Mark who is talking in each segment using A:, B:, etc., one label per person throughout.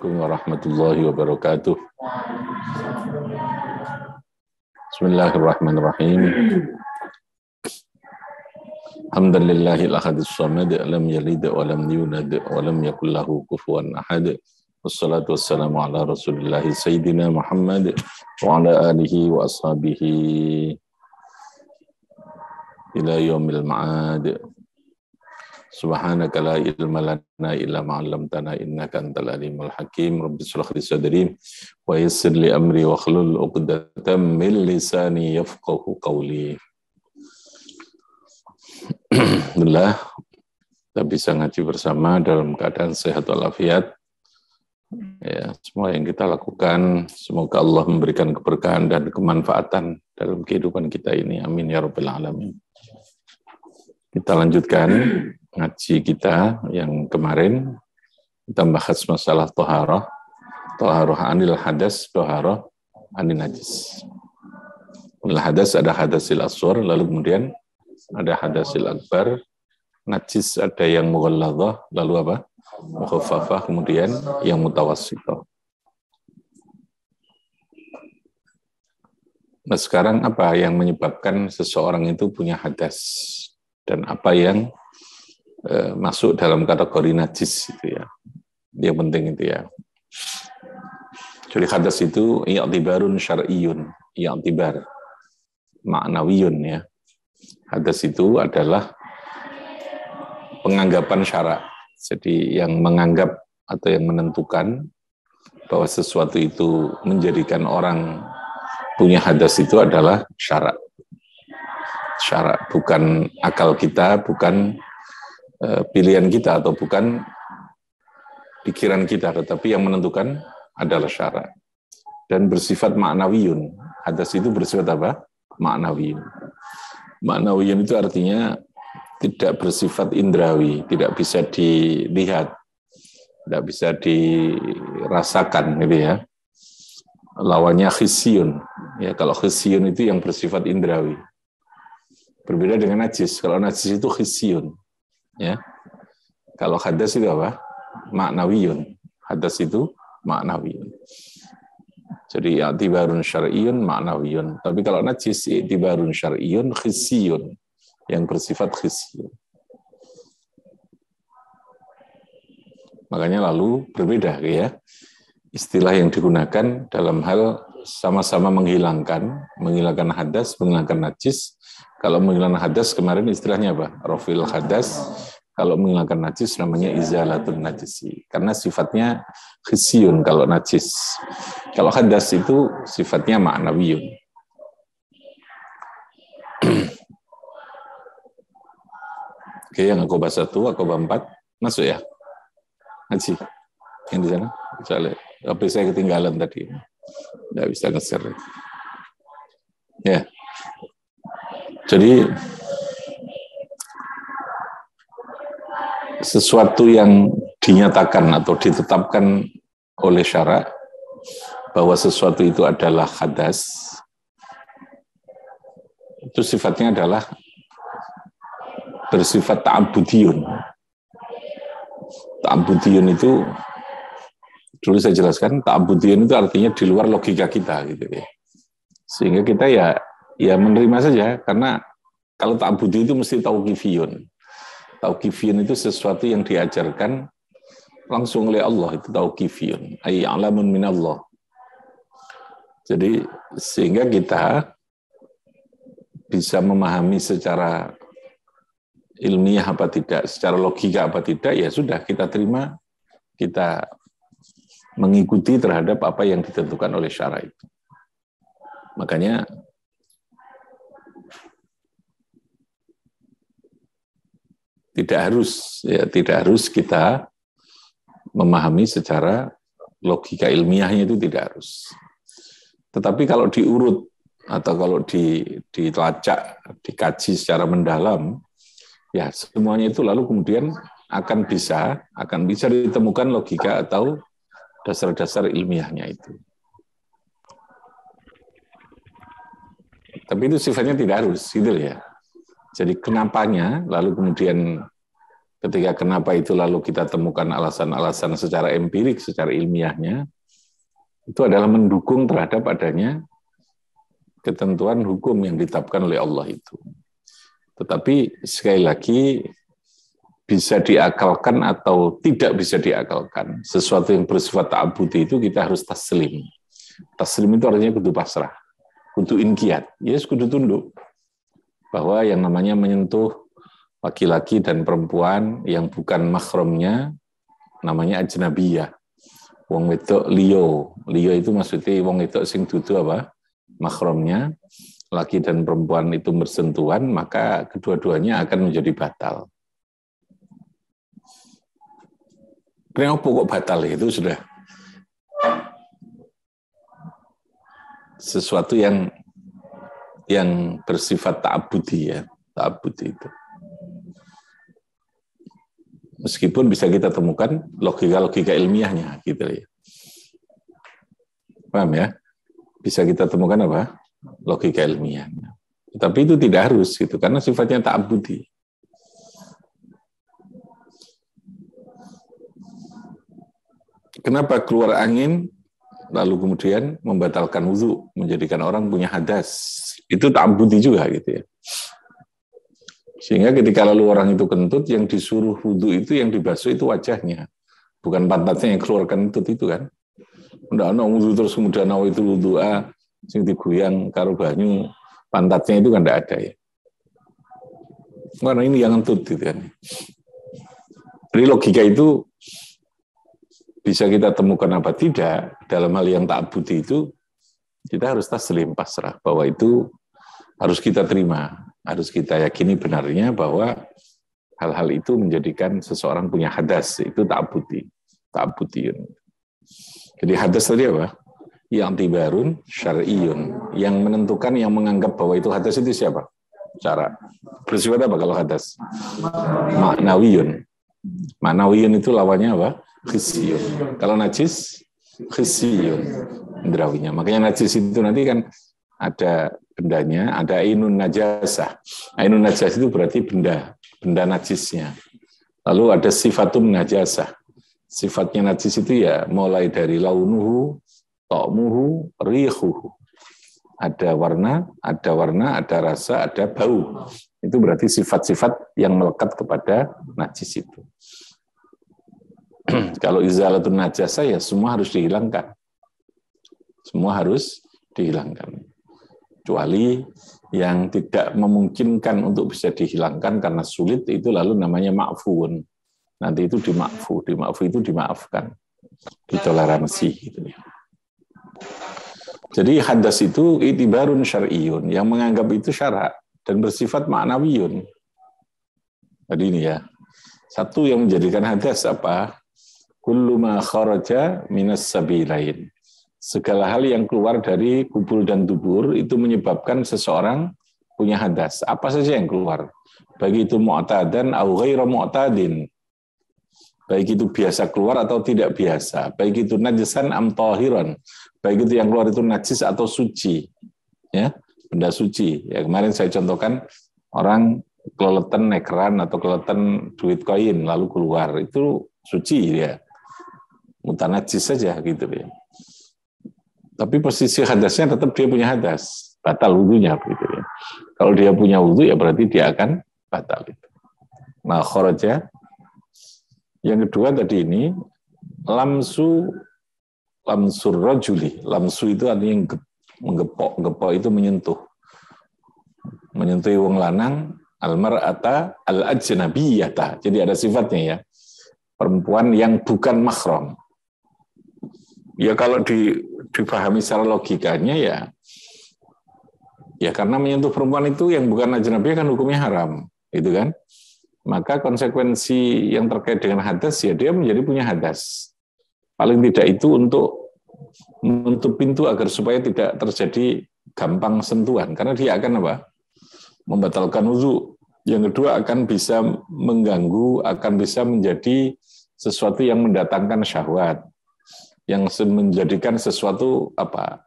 A: Assalamualaikum warahmatullahi wabarakatuh. Bismillahirrahmanirrahim. Alhamdulillahil ahadis samad, lam yalid wa lam yulad wa lam yakul lahu kufuwan ahad. Wassalatu wassalamu ala Rasulillah Sayyidina Muhammad wa ala alihi wa ashabihi ila yaumil ma'ad. Subhanaka la ilma lana illa ma 'allamtana innaka antal alimul hakim. Rabbi shrah li sadri wa yassir li amri wa hlul 'uqdatam min lisani yafqahu qawli. Alhamdulillah kita bisa ngaji bersama dalam keadaan sehat walafiat. Ya, semua yang kita lakukan semoga Allah memberikan keberkahan dan kemanfaatan dalam kehidupan kita ini. Amin ya rabbal alamin. Kita lanjutkan ngaji kita yang kemarin, kita bahas masalah toharoh anil hadas, toharoh anil najis. Anil hadas ada hadasil aswar, lalu kemudian ada hadasil akbar, najis ada yang mughalladhah, lalu apa? Mukhaffafah, kemudian yang mutawassithah. Nah sekarang apa yang menyebabkan seseorang itu punya hadas? Dan apa yang masuk dalam kategori najis itu ya. Yang penting itu ya. Jadi hadas itu i'tibarun syar'iyyun, i'tibar maknawiyun ya. Hadas itu adalah penganggapan syara'. Jadi yang menganggap atau yang menentukan bahwa sesuatu itu menjadikan orang punya hadas itu adalah syara'. Syara', bukan akal kita, bukan pilihan kita, atau bukan pikiran kita, tetapi yang menentukan adalah syara'. Dan bersifat maknawiyun. Hadas itu bersifat apa? Maknawiyun. Maknawiyun itu artinya tidak bersifat indrawi, tidak bisa dilihat, tidak bisa dirasakan, gitu ya. Lawannya khisyun. Ya, kalau khisyun itu yang bersifat indrawi. Berbeda dengan najis. Kalau najis itu khisyun. Ya. Kalau hadas itu apa? Maknawiyun. Hadas itu maknawiyun. Jadi i'tibarun syar'iyyun maknawiyun. Tapi kalau najis i'tibarun syar'iyyun khisyun. Yang bersifat khisyun. Makanya lalu berbeda ya. Istilah yang digunakan dalam hal sama-sama menghilangkan hadas, menghilangkan najis. Kalau menghilangkan hadas kemarin istilahnya apa? Rafil hadas. Kalau menghilangkan najis namanya izalatun najisi. Karena sifatnya khisyun kalau najis. Kalau hadas itu sifatnya ma'nawiyun. Oke, yang Aqobah 1, Aqobah 4 masuk ya? Ngaji. Yang di sana? Misalnya, tapi saya ketinggalan tadi. Nggak bisa nge-share. Ya. Jadi sesuatu yang dinyatakan atau ditetapkan oleh syara' bahwa sesuatu itu adalah hadas, itu sifatnya adalah bersifat ta'abudiyun. Ta'abudiyun itu dulu saya jelaskan, ta'abudiyun itu artinya di luar logika kita gitu ya. Sehingga kita ya menerima saja, karena kalau ta'abudi itu mesti tauqifiyun. Tauqifiyun itu sesuatu yang diajarkan langsung oleh Allah, itu tauqifiyun. Ay alamun minallah. Jadi sehingga kita bisa memahami secara ilmiah apa tidak, secara logika apa tidak, ya sudah kita terima, kita mengikuti terhadap apa yang ditentukan oleh syara' itu. Makanya tidak harus kita memahami secara logika ilmiahnya, itu tidak harus. Tetapi kalau diurut atau kalau dilacak, dikaji secara mendalam, ya semuanya itu lalu kemudian akan bisa ditemukan logika atau dasar-dasar ilmiahnya itu. Tapi itu sifatnya tidak harus, gitu ya. Jadi kenapanya, lalu kemudian Ketika kenapa itu lalu kita temukan alasan-alasan secara empirik, secara ilmiahnya, itu adalah mendukung terhadap adanya ketentuan hukum yang ditetapkan oleh Allah itu. Tetapi sekali lagi bisa diakalkan atau tidak bisa diakalkan. Sesuatu yang bersifat ta'abudi itu kita harus taslim. Taslim itu artinya kudu pasrah, kudu inqiyad, yes, kudu tunduk. Bahwa yang namanya menyentuh laki-laki dan perempuan yang bukan mahramnya namanya ajnabiyah. Wong wedok liyo. Liyo itu maksudnya wong wedok sing dudu apa? Mahramnya. Laki dan perempuan itu bersentuhan, maka kedua-duanya akan menjadi batal. Kenapa kok batal? Itu sudah sesuatu yang bersifat ta'abudi, ya. Ta'abudi itu. Meskipun bisa kita temukan logika-logika ilmiahnya, gitu ya. Paham ya? Bisa kita temukan apa? Logika ilmiahnya. Tapi itu tidak harus, gitu, karena sifatnya ta'abudi. Kenapa keluar angin, lalu kemudian membatalkan wudu, menjadikan orang punya hadas? Itu ta'abudi juga, gitu ya. Sehingga ketika lalu orang itu kentut, yang disuruh wudu itu, yang dibasuh itu wajahnya. Bukan pantatnya yang keluar kentut itu kan. Nggak ada wudu terus kemudian itu wudu sing digoyang karo banyu, pantatnya itu kan nggak ada ya. Karena ini yang kentut gitu kan. Jadi logika itu bisa kita temukan apa tidak, dalam hal yang ta'abudi itu, kita harus taslim, pasrah, bahwa itu harus kita terima. Harus kita yakini benarnya bahwa hal-hal itu menjadikan seseorang punya hadas, itu ta'abudi. Ta'abudiyun. Jadi hadas tadi apa? Yang tibarun syar'iyun. Yang menentukan, yang menganggap bahwa itu hadas itu siapa? Cara. Bersifat apa kalau hadas? Ma'nawiyun. Ma'nawiyun itu lawannya apa? Khisiyun. Kalau najis, khisiyun. Indrawinya. Makanya najis itu nanti kan ada bendanya, ada ainun najasah. Ainun najasah itu berarti benda najisnya. Lalu ada sifatun najasah. Sifatnya najis itu ya mulai dari launuhu, ta'muhu, rihuhu. Ada warna, ada rasa, ada bau. Itu berarti sifat-sifat yang melekat kepada najis itu. Kalau izalatun najasah ya semua harus dihilangkan. Semua harus dihilangkan. Kecuali yang tidak memungkinkan untuk bisa dihilangkan karena sulit, itu lalu namanya ma'fuun. Nanti itu dimakfu itu dimaafkan, ditoleransi gitu ya. Jadi hadas itu itibarun syar'iyun, yang menganggap itu syarak dan bersifat ma'nawiyun. Jadi ini ya, satu yang menjadikan hadas apa? Kullu ma kharaja minas sabilain. Segala hal yang keluar dari kubul dan dubur itu menyebabkan seseorang punya hadas. Apa saja yang keluar? Baik itu mu'tadan au ghairu mu'tadin. Baik itu biasa keluar atau tidak biasa. Baik itu najisan am tahiran. Baik itu yang keluar itu najis atau suci. Ya, benda suci. Ya, kemarin saya contohkan orang keleletan nekran atau keleletan duit koin lalu keluar. Itu suci ya. Mutanajis saja gitu ya. Tapi posisi hadasnya tetap dia punya hadas, batal wudunya gitu ya. Kalau dia punya wudu ya berarti dia akan batal itu. Nah, kharaja. Yang kedua tadi ini lamsur rajuli. Lamsu itu artinya menggepok itu menyentuh wong lanang almar'ata al-ajnabiyata. Jadi ada sifatnya ya. Perempuan yang bukan mahram. Ya kalau dipahami secara logikanya ya karena menyentuh perempuan itu yang bukan ajnabi kan hukumnya haram, gitu kan? Maka konsekuensi yang terkait dengan hadas ya dia menjadi punya hadas. Paling tidak itu untuk menutup pintu agar supaya tidak terjadi gampang sentuhan, karena dia akan apa? Membatalkan wudu. Yang kedua akan bisa mengganggu, akan bisa menjadi sesuatu yang mendatangkan syahwat, yang menjadikan sesuatu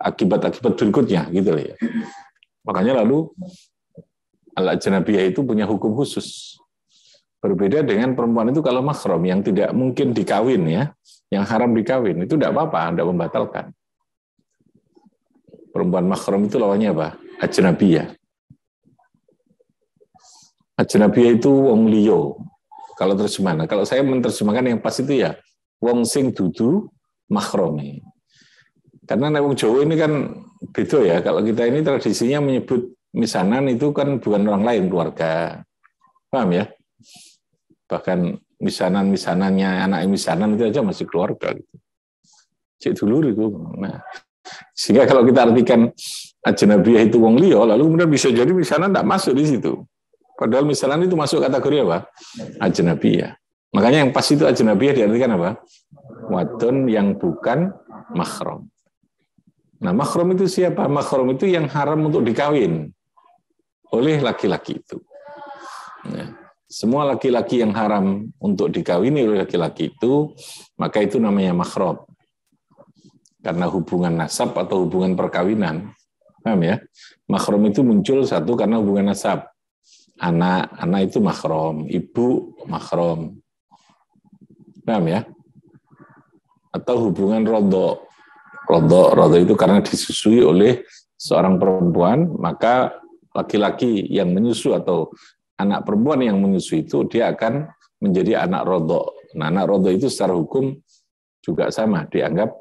A: akibat-akibat berikutnya gitu ya. Makanya lalu al-ajnabiyah itu punya hukum khusus. Berbeda dengan perempuan itu kalau mahram yang tidak mungkin dikawin ya, yang haram dikawin itu tidak apa-apa, tidak membatalkan. Perempuan mahram itu lawannya apa? Ajnabiyah. Ajnabiyah itu wong liya. Kalau terjemahan, kalau saya menerjemahkan yang pas itu ya wong sing dudu mahrami. Karena wong Jawa ini kan beda ya. Kalau kita ini tradisinya menyebut misanan itu kan bukan orang lain, keluarga. Paham ya? Bahkan misanannya anak misanan itu aja masih keluarga gitu. Cek dulur itu. Nah, sehingga kalau kita artikan ajnabiyah itu wong liya, lalu kemudian bisa jadi misanan tak masuk di situ. Padahal misanan itu masuk kategori apa? Ajnabiyah. Makanya yang pas itu ajnabiyah diartikan apa? Wadon yang bukan mahram. Nah, mahram itu siapa? Mahram itu yang haram untuk dikawin oleh laki-laki itu. Nah, semua laki-laki yang haram untuk dikawini oleh laki-laki itu, maka itu namanya mahram. Karena hubungan nasab atau hubungan perkawinan. Paham ya? Mahram itu muncul satu karena hubungan nasab. Anak itu mahram, ibu mahram. Paham ya? Atau hubungan rodok. Rodok itu karena disusui oleh seorang perempuan, maka laki-laki yang menyusu atau anak perempuan yang menyusui itu dia akan menjadi anak rodok. Nah, anak rodok itu secara hukum juga sama, dianggap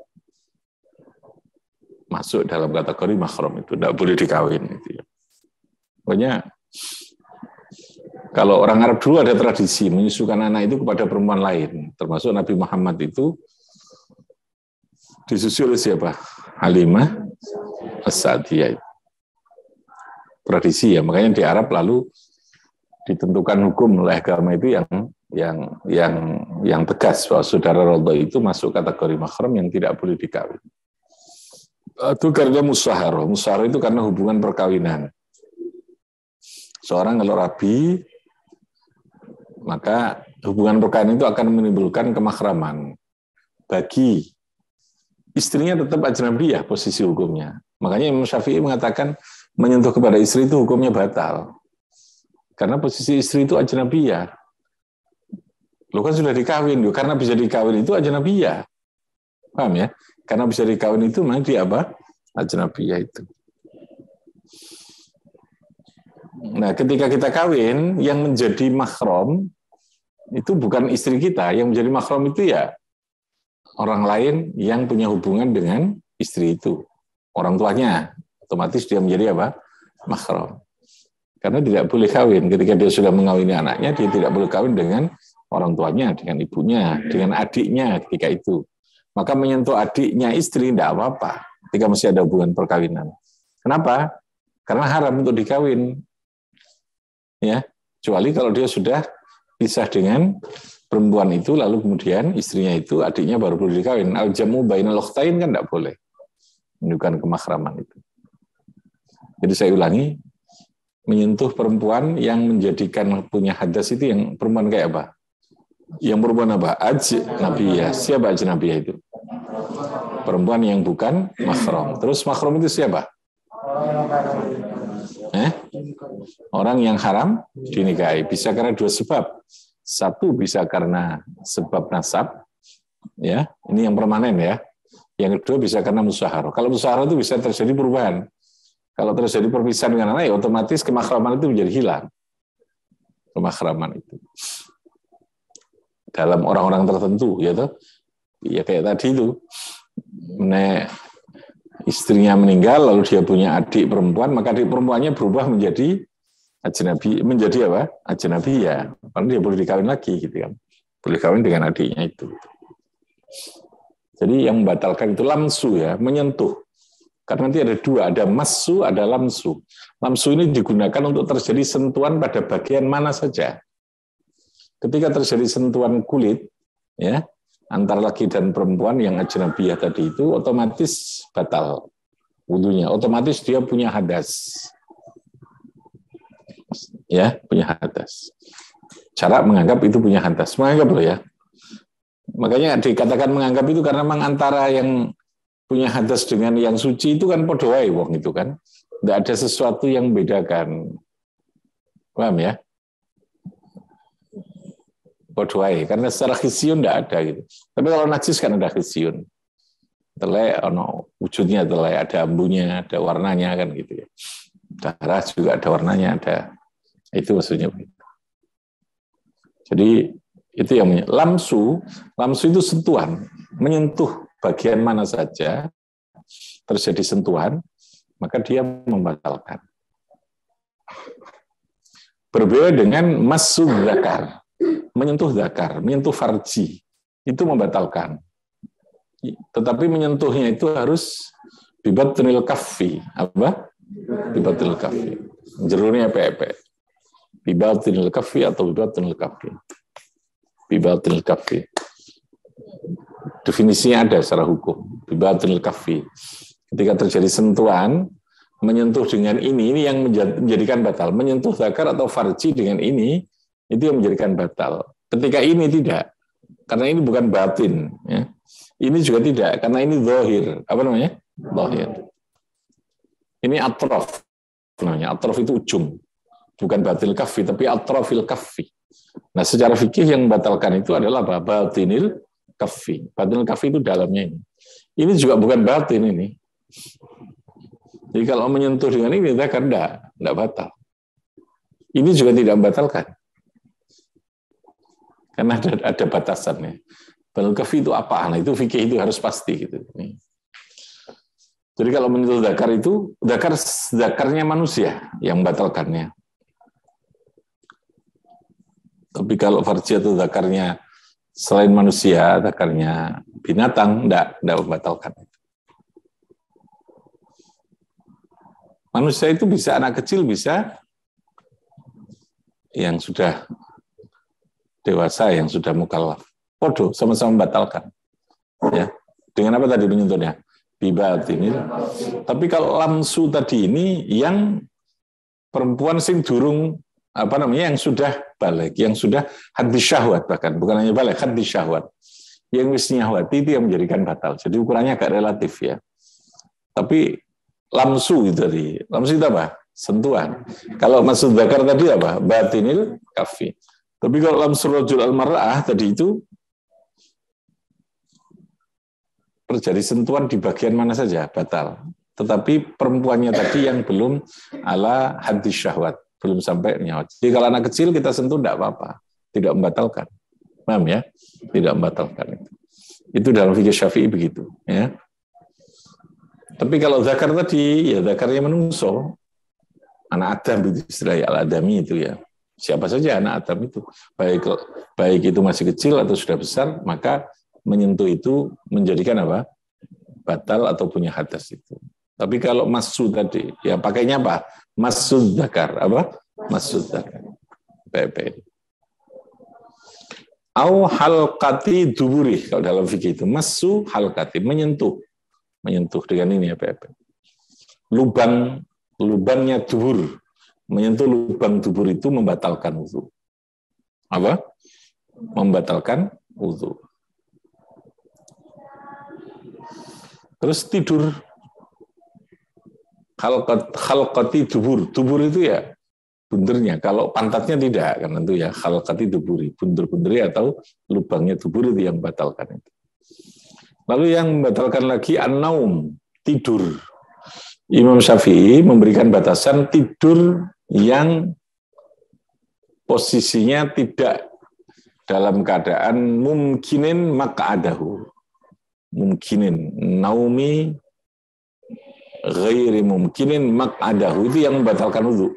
A: masuk dalam kategori mahram itu, tidak boleh dikawin. Gitu ya. Pokoknya kalau orang Arab dulu ada tradisi menyusukan anak itu kepada perempuan lain, termasuk Nabi Muhammad itu disusui oleh siapa? Halimah As-Sa'diyah. Tradisi ya, makanya di Arab lalu ditentukan hukum oleh agama itu yang tegas bahwa saudara rodha itu masuk kategori mahram yang tidak boleh dikawin. Itu karena musaharah. Musaharah itu karena hubungan perkawinan. Seorang kalau rabi, maka hubungan perkawinan itu akan menimbulkan kemahraman. Bagi istrinya tetap ajnabiyah posisi hukumnya. Makanya Imam Syafi'i mengatakan menyentuh kepada istri itu hukumnya batal. Karena posisi istri itu ajnabiyah. Lo kan sudah dikawin, karena bisa dikawin itu ajnabiyah. Paham ya? Karena bisa dikawin itu memang dia apa? Ajnabiyah itu. Nah, ketika kita kawin, yang menjadi mahram itu bukan istri kita, yang menjadi mahram itu ya orang lain yang punya hubungan dengan istri itu. Orang tuanya, otomatis dia menjadi apa? Mahram. Karena tidak boleh kawin. Ketika dia sudah mengawini anaknya, dia tidak boleh kawin dengan orang tuanya, dengan ibunya, dengan adiknya ketika itu. Maka menyentuh adiknya istri tidak apa-apa ketika masih ada hubungan perkawinan. Kenapa? Karena haram untuk dikawin. Ya, kecuali kalau dia sudah pisah dengan perempuan itu, lalu kemudian istrinya itu, adiknya baru boleh dikawin. Al-jamu bainal ukhtain kan tidak boleh. Menunjukkan kemahraman itu. Jadi saya ulangi, menyentuh perempuan yang menjadikan punya hadas itu yang perempuan kayak apa? Yang perempuan apa? Ajnabiyah. Siapa ajnabiyah itu? Perempuan yang bukan mahram. Terus mahram itu siapa? Orang yang haram dinikahi. Bisa karena dua sebab. Satu bisa karena sebab nasab, ya, ini yang permanen ya. Yang kedua bisa karena musyaharah. Kalau musyaharah itu bisa terjadi perubahan. Kalau terjadi perpisahan dengan anak, ya otomatis kemahraman itu menjadi hilang. Kemahraman itu. Dalam orang-orang tertentu, ya toh. Ya kayak tadi itu. Istrinya meninggal, lalu dia punya adik perempuan, maka adik perempuannya berubah menjadi ajnabi, menjadi apa? Ajnabi ya. Karena dia boleh dikawin lagi, gitu kan. Boleh kawin dengan adiknya itu. Jadi yang membatalkan itu lamsu ya, menyentuh. Karena nanti ada dua, ada massu, ada lamsu. Lamsu ini digunakan untuk terjadi sentuhan pada bagian mana saja. Ketika terjadi sentuhan kulit, ya, antara laki dan perempuan yang ajnabiyah tadi itu, otomatis batal wudunya. Otomatis dia punya hadas. Ya, punya hadas. Cara menganggap itu punya hadas. Menganggap loh ya. Makanya dikatakan menganggap itu karena memang antara yang punya hadas dengan yang suci itu kan podo wae wong itu kan. Tidak ada sesuatu yang membedakan. Paham ya? Bodohai, karena secara khisyun tidak ada gitu. Tapi kalau najis kan ada khisyun. Telai, wujudnya telai, ada ambunya, ada warnanya kan gitu ya. Darah juga ada warnanya, ada. Itu maksudnya. Jadi itu yang lamsu itu sentuhan, menyentuh bagian mana saja terjadi sentuhan, maka dia membatalkan. Berbeda dengan masuk zakar, menyentuh zakar, menyentuh farji, itu membatalkan. Tetapi menyentuhnya itu harus bibatinil kaffi, apa? Bibatinil kaffi. Jerurnya pepe. Bibatinil kaffi atau bibatinil kaffi. Bibatinil kaffi. Definisinya ada secara hukum. Bibatinil kaffi. Ketika terjadi sentuhan, menyentuh dengan ini yang menjadikan batal. Menyentuh zakar atau farji dengan ini, itu yang menjadikan batal. Ketika ini tidak, karena ini bukan batin. Ya. Ini juga tidak, karena ini zahir. Apa namanya? Zahir. Ini atrof. Namanya atrof itu ujung. Bukan batil kaffi, tapi atrofil kaffi. Nah, secara fikih yang membatalkan itu adalah batinil kaffi. Batinil kaffi itu dalamnya ini. Ini juga bukan batin ini. Jadi kalau menyentuh dengan ini, zakar tidak batal. Ini juga tidak membatalkan. Karena ada batasannya. Batinil kaffi itu apa? Nah, itu fikih itu harus pasti gitu. Jadi kalau menyentuh zakar itu, zakarnya manusia yang membatalkannya. Tapi kalau farji atau zakarnya selain manusia, zakarnya binatang, tidak membatalkan. Manusia itu bisa, anak kecil bisa, yang sudah dewasa, yang sudah mukallaf. Podo, sama-sama membatalkan. Ya. Dengan apa tadi menyentuhnya? Bibatinil. Tapi kalau lamsu tadi ini, yang perempuan sing durung, yang sudah balik, yang sudah hadis syahwat bahkan, bukan hanya balik, hadis syahwat. Yang wis nyahwati itu yang menjadikan batal. Jadi ukurannya agak relatif ya. Tapi lamsu itu tadi. Lamsu itu apa? Sentuhan. Kalau maksud zakar tadi apa? Batinil kaffi. Tapi kalau lamsu rajul al-mar'ah tadi itu terjadi sentuhan di bagian mana saja, batal. Tetapi perempuannya tadi yang belum ala hadis syahwat. Belum sampai nyawat. Jadi kalau anak kecil kita sentuh tidak apa-apa, tidak membatalkan. Paham ya? Tidak membatalkan itu. Itu dalam fikih Syafi'i begitu, ya. Tapi kalau zakar tadi, ya zakarnya menungso. Anak Adam itu istilahnya al-adami itu ya. Siapa saja anak Adam itu. Baik itu masih kecil atau sudah besar, maka menyentuh itu menjadikan apa? Batal atau punya hadas itu. Tapi kalau masud tadi, ya pakainya apa? Masud zakar, apa? Masud zakar. PP. Au halqati duburi, kalau dalam fikih itu. Masu halqati, menyentuh. Menyentuh dengan ini ya PP. Lubangnya dubur. Menyentuh lubang dubur itu membatalkan wudu. Apa? Membatalkan wudu. Terus tidur. Khalqati dubur. Dubur itu ya bundernya. Kalau pantatnya tidak, kan tentu ya khalqati duburi. Bunder-bunderi atau lubangnya dubur itu yang membatalkan itu. Lalu yang membatalkan lagi an-naum, tidur. Imam Syafi'i memberikan batasan tidur yang posisinya tidak dalam keadaan mumkinin maq'adahu. Mumkinin naumi ghairi mumkinin maq'adahu, itu yang membatalkan wudu.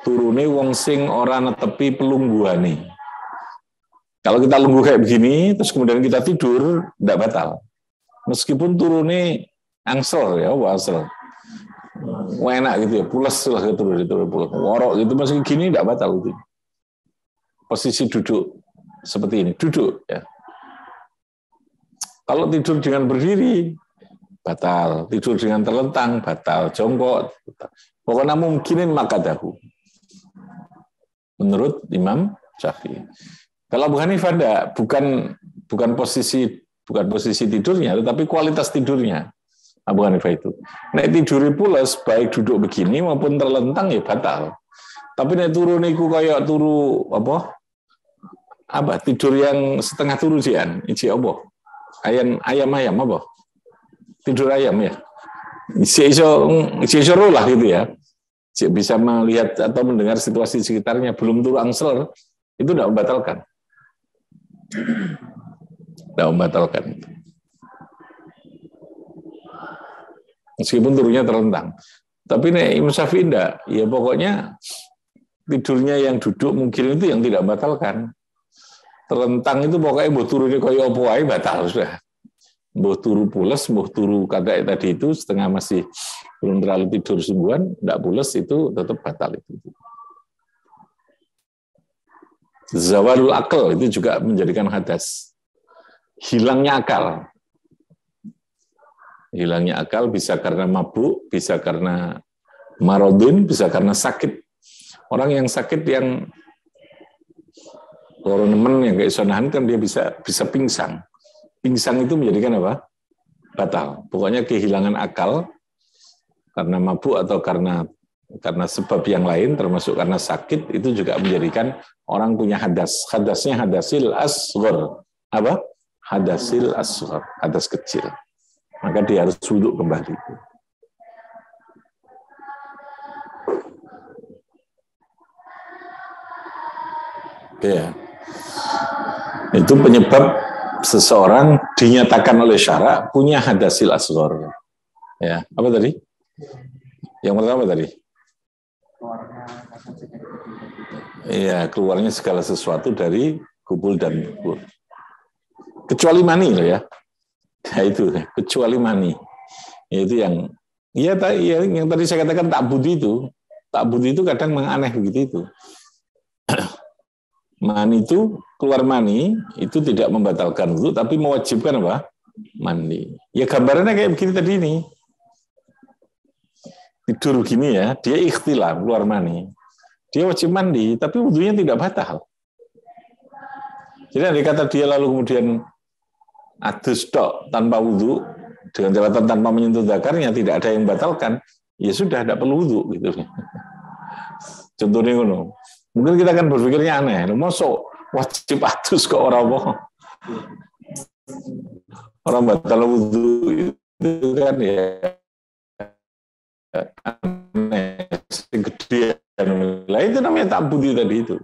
A: Turune wong sing ora netepi pelungguhane. Kalau kita lungguh kayak begini terus kemudian kita tidur, tidak batal. Meskipun turune angsel ya, angsel. Enak gitu ya, pulas lah turun pulas. Worok gitu masih gini tidak batal itu. Posisi duduk seperti ini, duduk ya. Kalau tidur dengan berdiri, batal. Tidur dengan terlentang, batal. Jongkok, batal. Pokoknya mungkinin maq'adahu. Menurut Imam Syafi'i. Kalau Abu Hanifah enggak, bukan posisi tidurnya, tetapi kualitas tidurnya. Abu Hanifah itu. Nek tiduri pulas, baik duduk begini maupun terlentang ya batal. Tapi nek turu niku kayak turu apa? apa? Tidur yang setengah turu jian, iji apa? Ayam apa? Tidur ayam ya. Iso lah gitu ya. Bisa melihat atau mendengar situasi sekitarnya, belum turu angsel, itu tidak membatalkan. Tidak membatalkan. Meskipun turunnya terlentang. Tapi nih Imam Syafi'i enggak. Ya pokoknya tidurnya yang duduk mungkin itu yang tidak membatalkan. Terlentang itu pokoknya mbok turune kaya apa wae batal sudah. Mbok turu pules, mbok turu kadang tadi itu setengah masih belum terlalu tidur sungguhan, enggak pules itu tetap batal itu. Zawalul akal itu juga menjadikan hadas. Hilangnya akal. Hilangnya akal bisa karena mabuk, bisa karena marodun, bisa karena sakit. Orang yang sakit yang koronemen yang kayak sonahan kan dia bisa pingsan. Pingsan itu menjadikan apa? Batal. Pokoknya kehilangan akal karena mabuk atau karena sebab yang lain, termasuk karena sakit, itu juga menjadikan orang punya hadas. Hadasnya hadasil asghar. Apa? Hadasil asghar, hadas kecil. Maka dia harus wudhu kembali. Ya. Itu penyebab seseorang dinyatakan oleh syara punya hadasil asghar. Ya, apa tadi? Yang pertama tadi? Iya, keluarnya segala sesuatu dari kubul dan dubur. Kecuali mani loh ya. Ya itu, kecuali mani. Itu yang yang tadi saya katakan tak budi itu kadang menganeh begitu itu. Mani itu, keluar mani itu tidak membatalkan wudu tapi mewajibkan apa? Mandi. Ya gambarannya kayak begini tadi ini. Tidur gini ya, dia ikhtilam keluar mani. Dia wajib mandi, tapi wudunya tidak batal. Jadi andai kata dia lalu kemudian adus tok tanpa wudu, dengan catatan tanpa menyentuh zakarnya, tidak ada yang membatalkan, ya sudah, tidak perlu wudu gitu. Contohnya ngono. Mungkin kita akan berpikirnya aneh, mosok wajib adus kok orang batal wudu itu kan ya aneh, gede. Lah itu namanya tak budi tadi itu.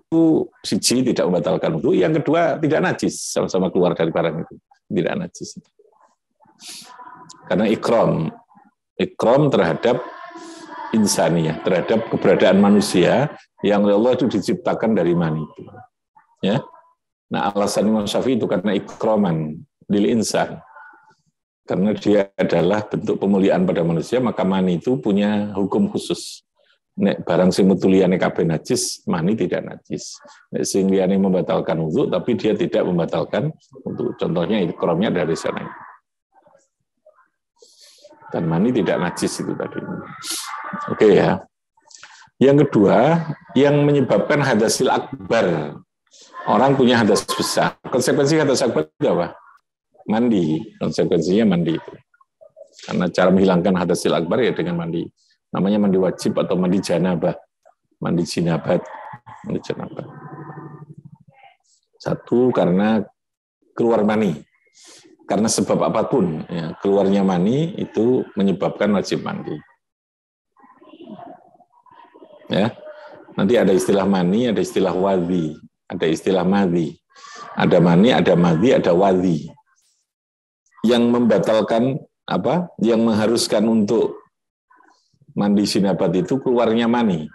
A: Siji tidak membatalkan wudu, yang kedua tidak najis, sama-sama keluar dari barang itu. Tidak najis. Karena ikram terhadap insaniyah, terhadap keberadaan manusia yang oleh Allah itu diciptakan dari mani. Ya. Nah, alasan Imam Syafi'i itu karena ikraman lil insan. Karena dia adalah bentuk pemuliaan pada manusia, maka mani itu punya hukum khusus. Nek barang sing metu liyane kabeh najis, mani tidak najis. Nek sing liyane membatalkan wudu tapi dia tidak membatalkan wudu. Contohnya ikramnya dari sana. Dan mani tidak najis itu tadi. Oke ya. Yang kedua, yang menyebabkan hadasil akbar. Orang punya hadas besar. Konsekuensi hadas akbar itu apa? Mandi. Konsekuensinya mandi itu. Karena cara menghilangkan hadasil akbar ya dengan mandi. Namanya mandi wajib atau mandi janabah. Mandi jinabat. Mandi janabah. Satu, karena keluar mani. Karena sebab apapun, ya, keluarnya mani itu menyebabkan wajib mandi. Ya, nanti ada istilah mani, ada istilah wadhi, ada istilah madhi. Ada mani, ada madhi, ada wadhi. Yang membatalkan apa? Yang mengharuskan untuk mandi jinabat itu keluarnya mani.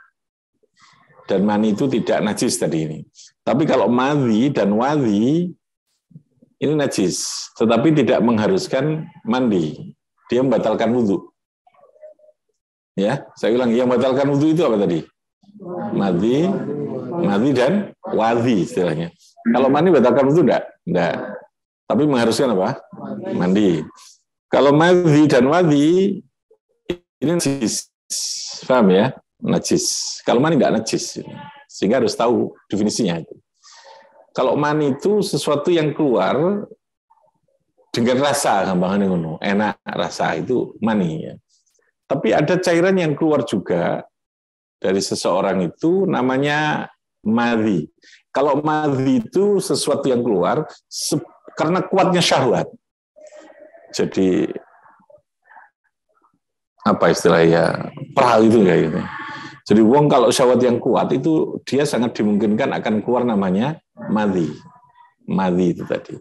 A: Dan mani itu tidak najis tadi ini. Tapi kalau madhi dan wadhi ini najis, tetapi tidak mengharuskan mandi. Dia membatalkan wudu. Ya, saya ulang, yang membatalkan wudu itu apa tadi? Madhi dan wadhi istilahnya. Kalau mani batalkan wudu enggak. Tapi mengharuskan apa? Mandi. Kalau madhi dan wadhi ini najis. Paham ya? Najis. Kalau mani enggak najis. Sehingga harus tahu definisinya itu. Kalau mani itu sesuatu yang keluar dengan rasa, gampangannya ngono, enak rasa itu mani ya. Tapi ada cairan yang keluar juga dari seseorang itu namanya madhi. Kalau madhi itu sesuatu yang keluar karena kuatnya syahwat. Jadi apa istilahnya, peral itu kayak gitu. Jadi wong kalau syahwat yang kuat itu dia sangat dimungkinkan akan keluar namanya madhi. Madhi itu tadi.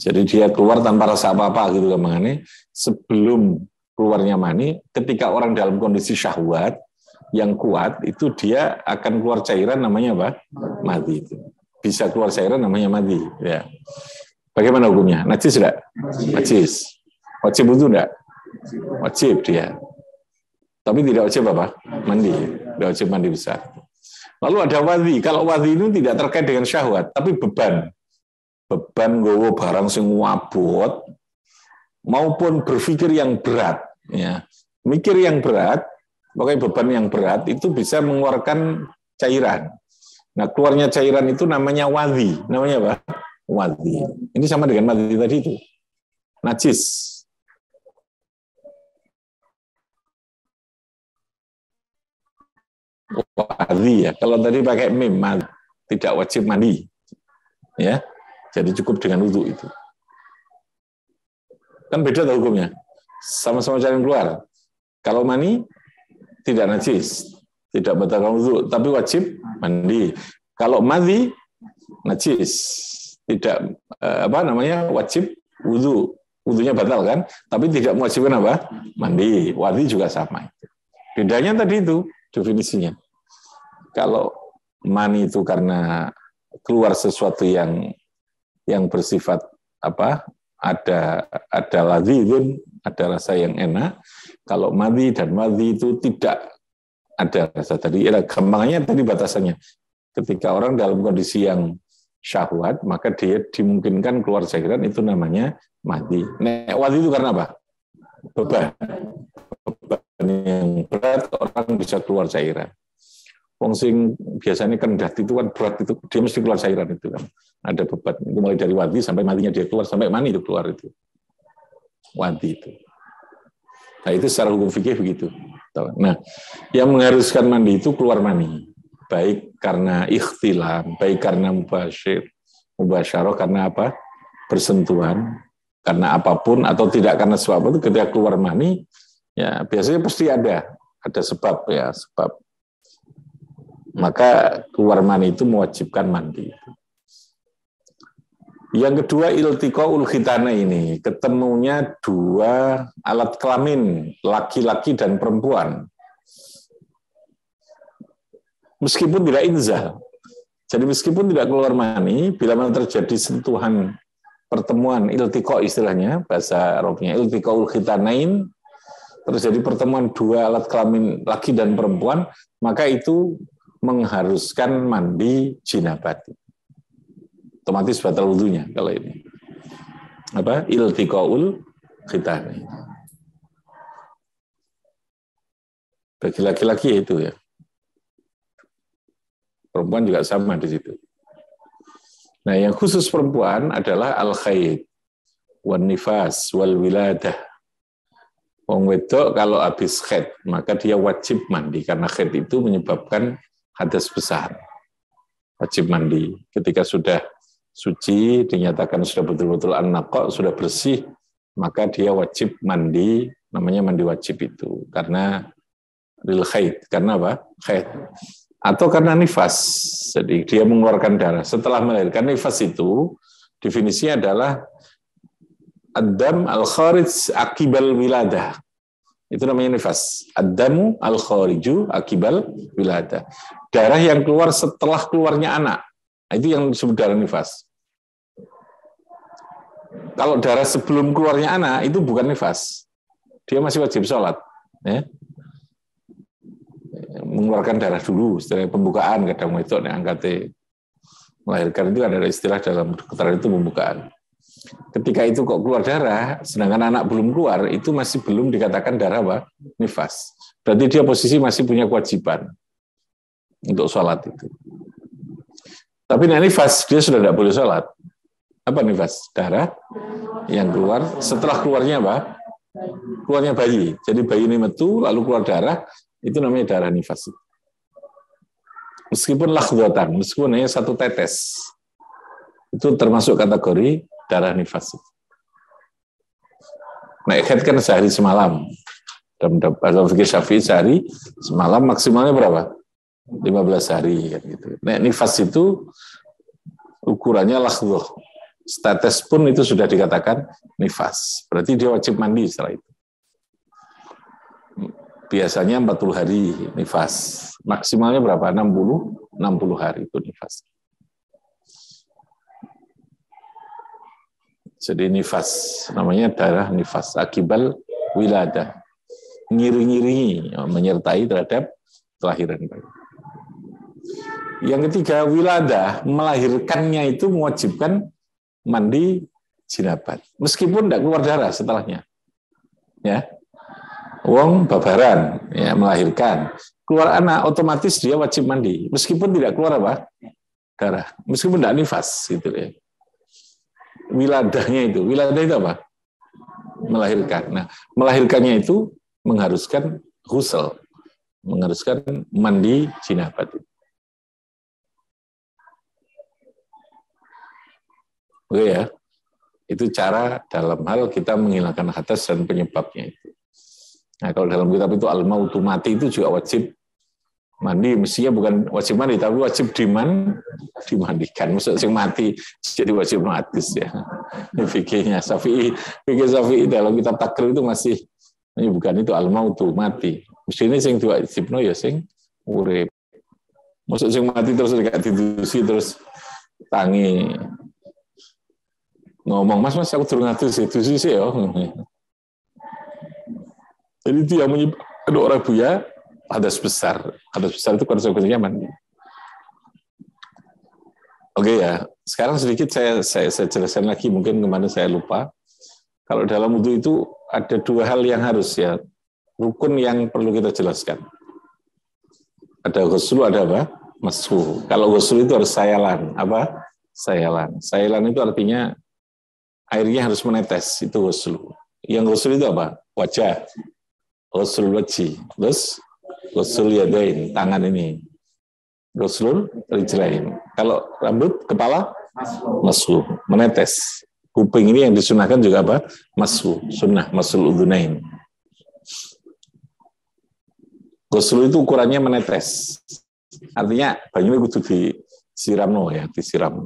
A: Jadi dia keluar tanpa rasa apa-apa gitu kan, makanya sebelum keluarnya mani, ketika orang dalam kondisi syahwat yang kuat itu dia akan keluar cairan namanya apa? Madhi itu. Bisa keluar cairan namanya madhi. Ya. Bagaimana hukumnya? Najis tidak? Najis. Wajib wudu tidak? Wajib dia. Tapi tidak wajib apa? Mandi. Tidak wajib mandi besar. Lalu ada wadhi. Kalau wadhi itu tidak terkait dengan syahwat, tapi beban. Beban gowo barang sing wabot maupun berpikir yang berat. Ya. Mikir yang berat, pokoknya beban yang berat itu bisa mengeluarkan cairan. Nah, keluarnya cairan itu namanya wadhi. Namanya apa? Wadhi. Ini sama dengan madhi tadi itu. Najis. Wadhi ya. Kalau tadi pakai mim, tidak wajib mandi. Ya. Jadi cukup dengan wudu itu. Kan beda tuh hukumnya. Sama-sama cairan keluar. Kalau mani tidak najis, tidak batalkan wudu, tapi wajib mandi. Kalau madhi najis, tidak wajib wudu. Wudunya batal kan, tapi tidak mewajibkan apa? Mandi. Wadhi juga sama. Bedanya tadi itu definisinya. Kalau mani itu karena keluar sesuatu yang bersifat apa? Ada ladzizun, ada rasa yang enak. Kalau madhi dan madhi itu tidak ada rasa tadi. Gampangnya tadi batasannya. Ketika orang dalam kondisi yang syahwat, maka dia dimungkinkan keluar cairan, itu namanya madhi. Nah, wadhi itu karena apa? Beban. Beban yang berat, orang bisa keluar cairan. Wong sing biasanya kendat itu kan berat, itu dia mesti keluar cairan itu kan. Ada beban. Itu mulai dari wadhi sampai matinya dia keluar, sampai mani itu keluar itu. Wadhi itu. Nah, itu secara hukum fikih begitu. Nah, yang mengharuskan mandi itu keluar mani. Baik karena ikhtilam, baik karena mubasyarah karena apa? Bersentuhan, karena apapun atau tidak karena sebab itu, ketika keluar mani, ya biasanya pasti ada sebab ya, sebab. Maka keluar mani itu mewajibkan mandi. Yang kedua, iltiqaul khitana ini, ketemunya dua alat kelamin, laki-laki dan perempuan. Meskipun tidak inzal. Jadi meskipun tidak keluar mani, bila mana terjadi sentuhan pertemuan iltiqa istilahnya, bahasa Arabnya iltiqaul khitanain, terjadi pertemuan dua alat kelamin laki dan perempuan, maka itu mengharuskan mandi jinabat. Otomatis batal wudunya kalau ini. Apa? Iltiqaul khitanain. Bagi laki-laki itu ya. Perempuan juga sama di situ. Nah, yang khusus perempuan adalah al-haid, wan nifas, wal wiladah. Wong wedok kalau habis haid, maka dia wajib mandi karena haid itu menyebabkan hadas besar. Wajib mandi. Ketika sudah suci, dinyatakan sudah betul-betul an-naqa, sudah bersih, maka dia wajib mandi, namanya mandi wajib itu. Karena lil haid, karena apa? Haid. Atau karena nifas, jadi dia mengeluarkan darah. Setelah melahirkan, nifas itu definisinya adalah ad-dam al-kharij akibal wiladah. Itu namanya nifas. Ad-damu al-khariju akibal wiladah. Darah yang keluar setelah keluarnya anak. Nah, itu yang disebut darah nifas. Kalau darah sebelum keluarnya anak, itu bukan nifas. Dia masih wajib sholat. Ya. Mengeluarkan darah dulu, setelah pembukaan, kadang itu angkatnya melahirkan itu ada istilah dalam kedokteran itu pembukaan. Ketika itu kok keluar darah, sedangkan anak belum keluar, itu masih belum dikatakan darah apa? Nifas. Berarti dia posisi masih punya kewajiban untuk sholat itu. Tapi nifas, dia sudah tidak boleh sholat. Apa nifas? Darah yang keluar setelah keluarnya apa? Keluarnya bayi. Jadi bayi ini metu, lalu keluar darah, itu namanya darah nifas. meskipun lakhdatan, meskipun hanya satu tetes, itu termasuk kategori darah nifas. Nah, haid kan sehari semalam. Dalam fikih Syafi'i sehari semalam, maksimalnya berapa? 15 hari kan gitu. Nah, nifas itu ukurannya lakhdhah. Status pun itu sudah dikatakan nifas. Berarti dia wajib mandi setelah itu. Biasanya 40 hari nifas. Maksimalnya berapa? 60 hari itu nifas. Jadi nifas, namanya darah nifas. Akibal wiladah. Ngiring-ngiringi, menyertai terhadap kelahiran bayi. Yang ketiga, wiladah, melahirkannya itu mewajibkan mandi jinabat. Meskipun tidak keluar darah setelahnya. Ya. Wong babaran, ya, melahirkan. Keluar anak, otomatis dia wajib mandi. Meskipun tidak keluar apa? Darah. Meskipun tidak nifas. Gitu ya. Wiladahnya itu. Wiladah itu apa? Melahirkan. Nah, melahirkannya itu mengharuskan ghusl. Mengharuskan mandi jinabat. Oke ya, itu cara dalam hal kita menghilangkan hadas dan penyebabnya itu. Nah, kalau dalam kitab itu al-mautu, mati itu juga wajib mandi, mestinya bukan wajib mandi, tapi wajib dimandikan. Maksudnya yang mati jadi wajib hadis ya. Ini fikihnya Syafi'i, fikih Syafi'i dalam kitab takrib itu masih bukan itu al-mautu, mati. Mestinya yang diwajibno ya sing urip. Maksudnya yang mati terus gak didusi terus tangi ngomong, mas aku turun ngatus itu sih ya. Jadi itu yang menyebabkan orang buya hadas besar. Hadas besar itu konsekuensinya mandi. Oke ya, sekarang sedikit saya jelaskan lagi, mungkin kemarin saya lupa. Kalau dalam wudu itu ada dua hal yang harus ya, rukun yang perlu kita jelaskan. Ada ghusl, ada apa? Mashu. Kalau ghusl itu harus sayalan. Apa? Sayalan. Sayalan itu artinya airnya harus menetes, itu ghusl. Yang ghusl itu apa? Wajah. Ghusl wajhi. Terus ghusl yadain, tangan ini. Ghusl rijlain. Kalau rambut, kepala, mashu, menetes. Kuping ini yang disunahkan juga apa? Mashu, sunnah, masul udhunain. Ghusl itu ukurannya menetes. Artinya banyunya kudu disiramno ya, disiram.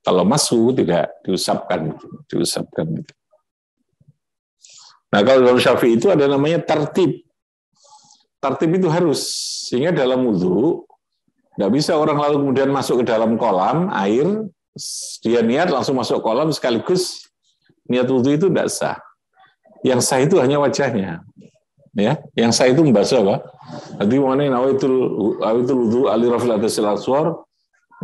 A: Kalau masuk tidak diusapkan. Gitu. Nah, kalau dalam Syafi'i itu ada namanya tartib. Tartib itu harus, sehingga dalam wudu tidak bisa orang lalu kemudian masuk ke dalam kolam air, dia niat langsung masuk kolam sekaligus niat wudu itu tidak sah. Yang sah itu hanya wajahnya. Ya, yang sah itu membasuh apa? Nanti mengenai nawaitul wudu ali rafil adasil aswar.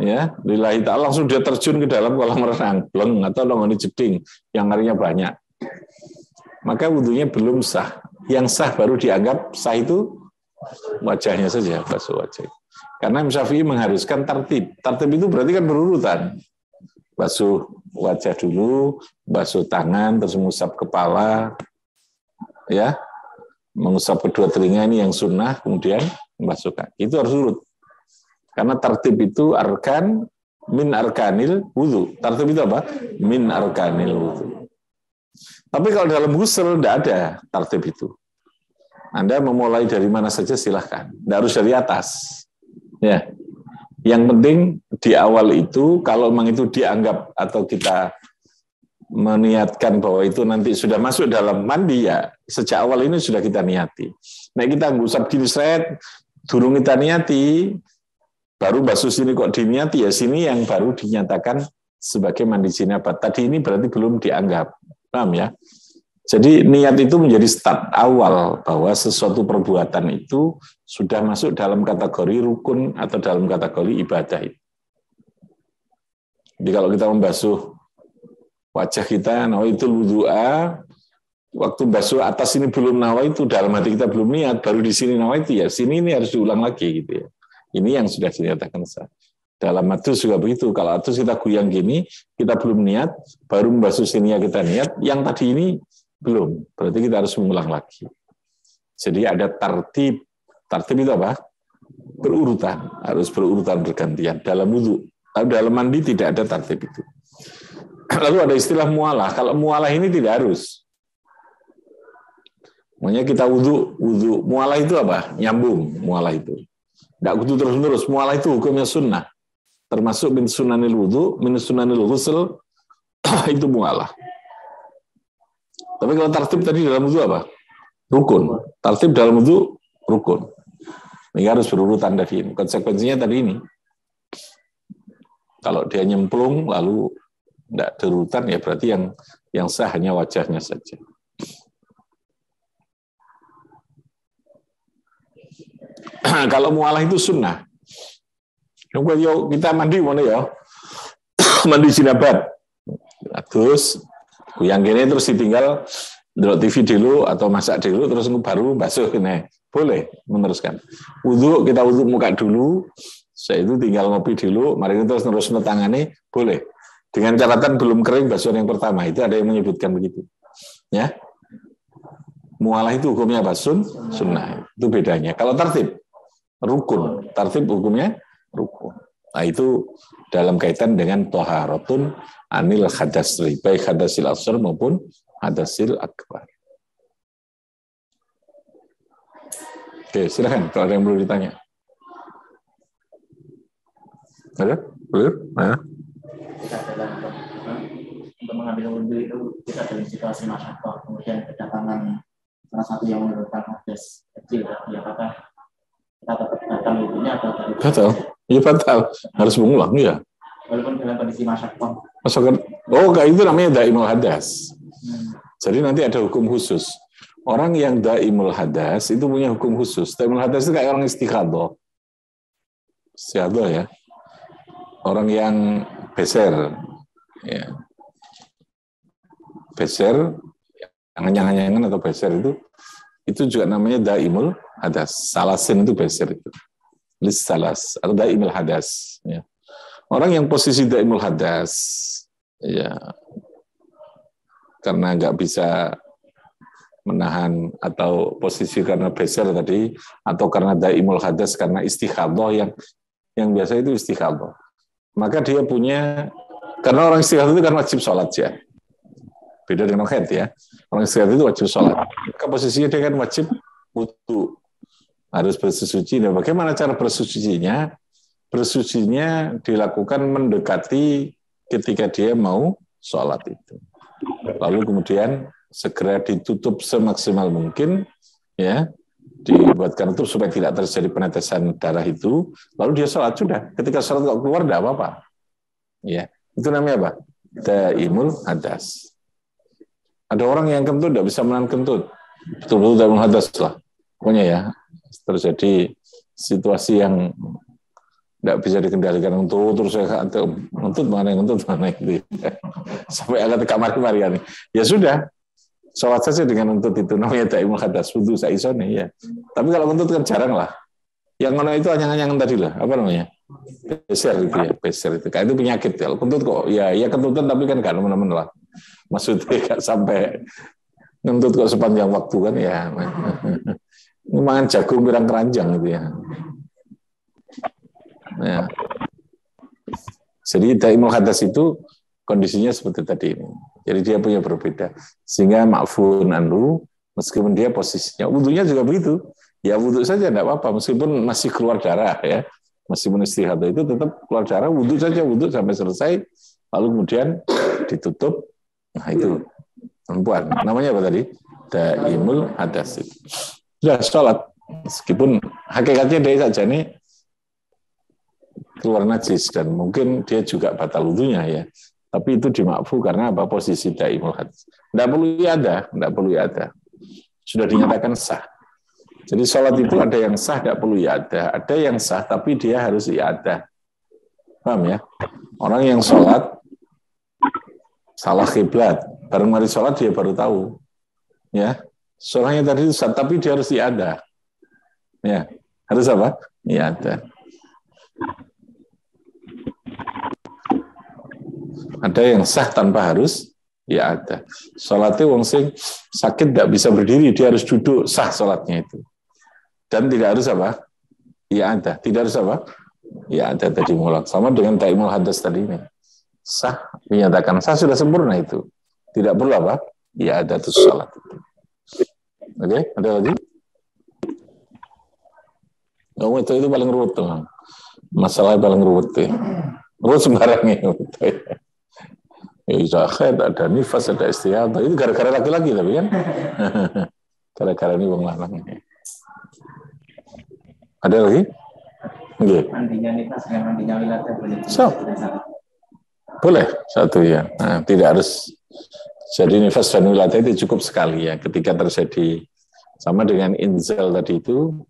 A: Ya, lillahi ta'ala, langsung dia terjun ke dalam kolam renang, bleng, atau longoni jeding yang airnya banyak. Maka wudunya belum sah. Yang sah baru dianggap sah itu wajahnya saja, basuh wajah. Karena Imam Syafi'i mengharuskan tartib. Tartib itu berarti kan berurutan. Basuh wajah dulu, basuh tangan, terus mengusap kepala, ya, mengusap kedua telinga ini yang sunnah, kemudian membasuh kaki. Itu harus urut. Karena tartib itu arkan min arkanil wudu. Tartib itu apa? Min arkanil wudu. Tapi kalau dalam ghusl tidak ada tartib itu. Anda memulai dari mana saja silahkan. Tidak harus dari atas. Ya. Yang penting di awal itu, kalau memang itu dianggap atau kita meniatkan bahwa itu nanti sudah masuk dalam mandi, ya sejak awal ini sudah kita niati. Nah, kita ngusap gini seret, durung kita niati, baru basuh sini kok diniati, ya sini yang baru dinyatakan sebagai mandi jinabat. Tadi ini berarti belum dianggap. Paham ya? Jadi niat itu menjadi start awal bahwa sesuatu perbuatan itu sudah masuk dalam kategori rukun atau dalam kategori ibadah. Jadi kalau kita membasuh wajah kita, nawaitul wudu'a, waktu basuh atas ini belum nawaitu, dalam hati kita belum niat, baru di sini nawaitu, ya sini ini harus diulang lagi gitu ya. Ini yang sudah dinyatakan sah. Dalam atus juga begitu. Kalau atus kita goyang gini, kita belum niat, baru membasuh sini ya kita niat. Yang tadi ini belum. Berarti kita harus mengulang lagi. Jadi ada tartib. Tartib itu apa? harus berurutan bergantian dalam wudu. Dalam mandi tidak ada tartib itu. Lalu ada istilah mualah. Kalau mualah ini tidak harus. Makanya kita wudu mualah itu apa? Nyambung mualah itu. Tidak kudu terus-menerus. Mualah itu hukumnya sunnah. Termasuk min sunanil wudu, min sunanil ghusl, itu mualah. Tapi kalau tartib tadi dalam wudu apa? Rukun. Tartib dalam wudu rukun. Ini harus berurutan tadi ini. Konsekuensinya tadi ini. Kalau dia nyemplung lalu tidak berurutan ya berarti yang sah hanya wajahnya saja. Kalau mualah itu sunnah. Kita mandi mana ya? Mandi jinabat. Terus yang gini terus ditinggal delok TV dulu atau masak dulu terus baru basuh ini. Boleh meneruskan. Kita wudu muka dulu, setelah itu tinggal ngopi dulu, mari terus tangani, boleh. Dengan catatan belum kering basuhan yang pertama, itu ada yang menyebutkan begitu. Ya. Mualah itu hukumnya apa? Sunnah. Itu bedanya. Kalau tartib, rukun. Tartib hukumnya rukun. Nah itu dalam kaitan dengan toharatun anil hadasri, baik hadasil asghar maupun hadasil akbar. Oke, silakan kalau ada yang perlu ditanya. Ada? Boleh? Nah.
B: Untuk mengambil wudhu itu kita dalam situasi masyarakat, kemudian kedatangan salah satu yang menyebabkan hadas kecil, ya apakah kita tetap batal wudhunya atau tidak?
A: Batal? Iya batal. Harus mengulang ya.
B: Walaupun dalam kondisi masyarakat.
A: Kayak itu namanya daimul hadas. Jadi nanti ada hukum khusus. Orang yang daimul hadas itu punya hukum khusus. Daimul hadas itu kayak orang istighadah. Istighadah ya. Orang yang beser. Ya. Beser, anyang-anyangan atau beser itu juga namanya daimul hadas. Salasin itu beser itu. Lis salas atau daimul hadas. Ya. Orang yang posisi daimul hadas, ya, karena nggak bisa menahan atau posisi karena beser tadi atau karena daimul hadas karena istighadah yang biasa itu istighadah, maka dia punya, karena orang istighadah itu kan wajib sholat ya, beda dengan haid ya, orang istighadah itu wajib sholat, maka posisinya dia kan wajib wudu, harus bersuci. Dan bagaimana cara bersucinya? Bersucinya dilakukan mendekati ketika dia mau sholat itu, lalu kemudian segera ditutup semaksimal mungkin, ya, dibuatkan tutup supaya tidak terjadi penetesan darah itu, lalu dia sholat sudah. Ketika sholat kok keluar tidak apa-apa, ya, itu namanya apa? Daimul hadas. Ada orang yang kentut tidak bisa menahan kentut, betul-betul daimul hadas lah, pokoknya ya, terjadi situasi yang tidak bisa dikendalikan terus saya ngentut mana itu sampai agak ke kamar kemarin ya sudah. Sholat saja dengan untut itu, namanya daimul hadas, wudu saisone ya. Tapi kalau untut kan jarang lah. Yang mana itu anyang-anyangan tadi lah, apa namanya? Beser itu ya, beser itu. Kayak itu penyakit ya. Kentut kok, ya kentutan tapi kan gak teman-teman lah. Maksudnya gak sampai ngentut kok sepanjang waktu kan ya. Ini makan jagung pirang keranjang gitu ya. Ya. Jadi daimul hadas itu kondisinya seperti tadi ini. Jadi dia punya berbeda. Sehingga ma'fun anhu, meskipun dia posisinya, wudunya juga begitu. Ya wudu saja tidak apa-apa, meskipun masih keluar darah ya. Meskipun istighadah itu tetap keluar darah, wudu saja, wudu sampai selesai, lalu kemudian ditutup. Nah itu perempuan. Namanya apa tadi? Daimul hadas. Sudah sholat. Meskipun hakikatnya dia saja nih keluar najis dan mungkin dia juga batal wudunya ya. Tapi itu dimakfu karena apa? Posisi daimul hadas. Tidak perlu ada. Sudah dinyatakan sah. Jadi sholat itu ada yang sah, tidak perlu ada. Ada yang sah, tapi dia harus iadah. Paham ya? Orang yang sholat salah kiblat, baru mari sholat dia baru tahu. Ya, sholatnya tadi sah, tapi dia harus iadah. Ya, harus apa? Iadah. Ada yang sah tanpa harus ya ada. Sholatnya wong sing sakit tidak bisa berdiri, dia harus duduk, sah sholatnya itu. Dan tidak harus apa? Ya ada, tidak harus apa? Ya ada tadi mulak. Sama dengan taimul hadas tadi ini. Sah, menyatakan sah sudah sempurna itu. Tidak perlu apa? Ya ada tuh salat. Oke, ada lagi? Oh, itu paling ruwet tuh. Masalahnya paling ruwet tuh. Ruwet sembarangnya. Ya, ada nifas, ada istiadah. Itu gara-gara laki-laki tapi kan. Gara-gara ini wong lanang. Ada lagi? Nggih.
B: Mandinya nifas dengan mandinya wiladah boleh.
A: Boleh satu ya. Nah, tidak harus jadi nifas dan wiladah itu cukup sekali ya. Ketika terjadi sama dengan inzal tadi itu